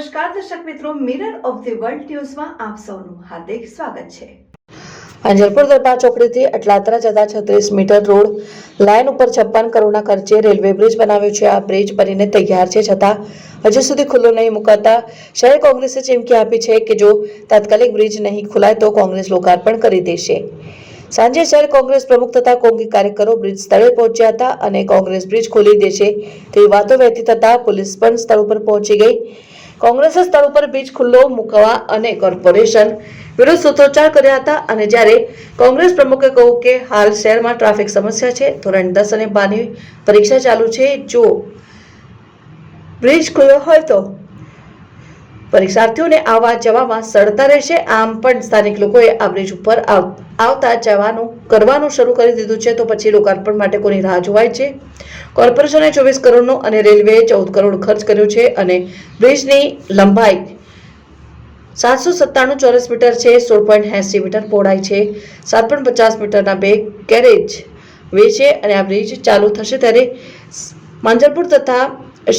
નમસ્કાર દર્શક મિત્રો, મિરર ઓફ ધી વર્લ્ડ ન્યૂઝમાં આપ સૌનું હાર્દિક સ્વાગત છે। અંજલપુર દરબાર ચોકડીથી અટલાદરા જતા 36 મીટર રોડ લાઇન ઉપર 56 કરોડના ખર્ચે રેલવે બ્રિજ બનાવ્યો છે। આ બ્રિજ બનીને તૈયાર છે, છતાં હજુ સુધી ખુલ્લો નહીં મુકાતા શહેર કોંગ્રેસે ચીમકી આપી છે કે જો તાત્કાલિક બ્રિજ નહીં ખુલાય તો કોંગ્રેસ લોકાર્પણ કરી દેશે। સાંજે શહેર કોંગ્રેસ પ્રમુખ તથા કોંગી કાર્યકરો બ્રિજ સ્થળે પહોંચ્યા હતા અને કોંગ્રેસ બ્રિજ ખોલી દેશે તેવી વાતો વહેતી થતા પોલીસ પણ સ્થળ ઉપર પહોંચી ગઈ। કોંગ્રેસે સ્થળ ઉપર બ્રિજ ખુલ્લો મૂકવા અને કોર્પોરેશન વિરુદ્ધ સૂત્રોચ્ચાર કર્યા હતા અને જ્યારે કોંગ્રેસ પ્રમુખે કહ્યું કે હાલ શહેરમાં ટ્રાફિક સમસ્યા છે, ધોરણ 10 અને 12ની પરીક્ષા ચાલુ છે, જો બ્રિજ ખુલ્લો હોય તો પરીક્ષાર્થીઓને આવવા જવામાં સરળતા રહેશે। આમ પણ સ્થાનિક લોકોએ આ બ્રિજ ઉપર આવતા જવાનું કરવાનું શરૂ કરી દીધું છે, તો પછી લોકાર્પણ માટે કોની રાહ જોવાય છે? કોર્પોરેશને 24 કરોડનો અને રેલવેએ 14 કરોડ ખર્ચ કર્યો છે અને બ્રિજની લંબાઈ 797 ચોરસ મીટર છે, 16.80 મીટર પહોળાઈ છે, 7.50 મીટરના 2 કેરેજ વે છે અને આ બ્રિજ ચાલુ થશે ત્યારે માંજલપુર તથા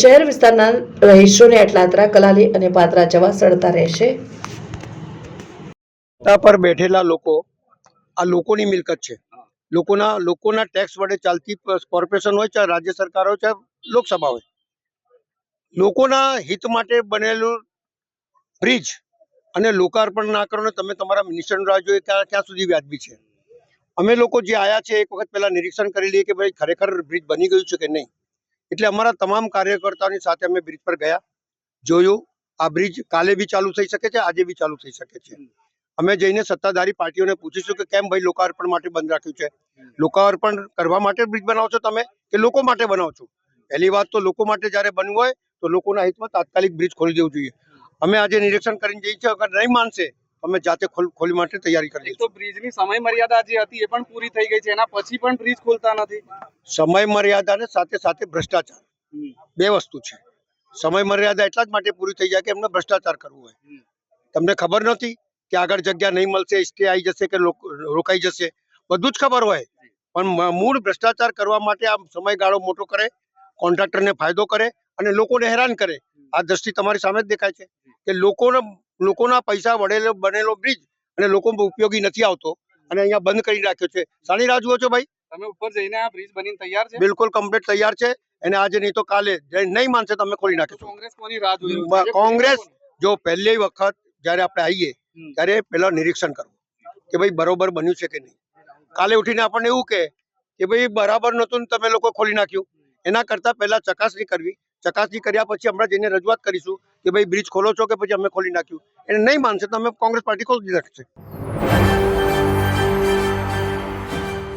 શહેર વિસ્તારના રહીશોને અટલાદરા, કલાલી અને પાદરા જવા સરળતા રહેશે। પર બેઠેલા લોકો આ લોકોની મિલકત છે। લોકોના ટેક્સ વડે ચાલતી કોર્પોરેશન હોય, ચાહે રાજ્ય સરકાર હોય, ચાહે લોકસભા હોય, લોકોના હિત માટે બનેલું બ્રિજ અને લોકાર્પણ ના કરો ને તમે તમારા મિનિસ્ટરનું રાહ જોઈએ ક્યાં સુધી વ્યાજબી છે? અમે લોકો જે આયા છે એક વખત પહેલા નિરીક્ષણ કરી લઈએ કે ભાઈ ખરેખર બ્રિજ બની ગયું છે કે નહીં। એટલે અમારા તમામ કાર્યકર્તાઓની સાથે અમે બ્રિજ પર ગયા, જોયું। આ બ્રિજ કાલે બી ચાલુ થઈ શકે છે, આજે બી ચાલુ થઈ શકે છે। અમે જઈને સત્તાધારી પાર્ટીઓને પૂછીશું કે કેમ ભાઈ લોકાર્પણ માટે બંધ રાખ્યું છે? લોકાર્પણ કરવા માટે બ્રિજ બનાવો છો તમે કે લોકો માટે બનાવો છો? પહેલી વાત તો લોકો માટે જ્યારે બનવું હોય તો લોકોના હિતમાં તાત્કાલિક બ્રિજ ખોલી દેવું જોઈએ। અમે આજે નિરીક્ષણ કરીને જઈએ છીએ, અગર નહીં માનશે અમે જાતે ખોલી માટે તૈયારી કરી તો બ્રિજની સમય મર્યાદા જે હતી એ પણ પૂરી થઈ ગઈ છે, એના પછી પણ બ્રિજ ખોલતા નથી। સમય મર્યાદાને સાથે સાથે ભ્રષ્ટાચાર બે વસ્તુ છે। સમય મર્યાદા એટલા જ માટે પૂરી થઈ જાય કે એમને ભ્રષ્ટાચાર કરવું હોય। તમને ખબર નથી કે આગળ જગ્યા નહીં મળશે, સ્ટે આવી જશે કે રોકાઈ જશે, બધું જ ખબર હોય, પણ મૂળ ભ્રષ્ટાચાર કરવા માટે આ સમયગાળો મોટો કરે, કોન્ટ્રાક્ટરને ફાયદો કરે અને લોકોને હેરાન કરે। આ દ્રષ્ટિ તમારી સામે જ દેખાય છે કે લોકોના પૈસા વડે બનેલો બ્રિજ અને લોકો ઉપયોગી નથી આવતો અને અહીંયા બંધ કરી રાખ્યો છે। શાની રાહ જુઓ છો ભાઈ? તમે ઉપર જઈને આ બ્રિજ બનીને તૈયાર છે? બિલકુલ કમ્પ્લીટ તૈયાર છે અને આજે નહીં તો કાલે નહીં માનશે તો અમે ખોલી નાખીશું। કોંગ્રેસ કોની રાહ જોઈ રહી છે? કોંગ્રેસ જો પહેલી વખત જ્યારે આપણે આવીએ ત્યારે પહેલા નિરીક્ષણ કરવું કે ભાઈ બરોબર બન્યું છે કે નહીં। કાલે ઉઠીને આપણને એવું કે ભાઈ બરાબર નહોતું તમે લોકો ખોલી નાખ્યું। એના કરતાં પહેલા ચકાસણી કરવી, ચકાસણી કર્યા પછી હમણાં જઈને રજૂઆત કરીશું કે ભાઈ બ્રિજ ખોલો છો કે પછી અમે ખોલી નાખ્યું। એને નહીં માનશે તો અમે કોંગ્રેસ પાર્ટી ખોલી નાખશે।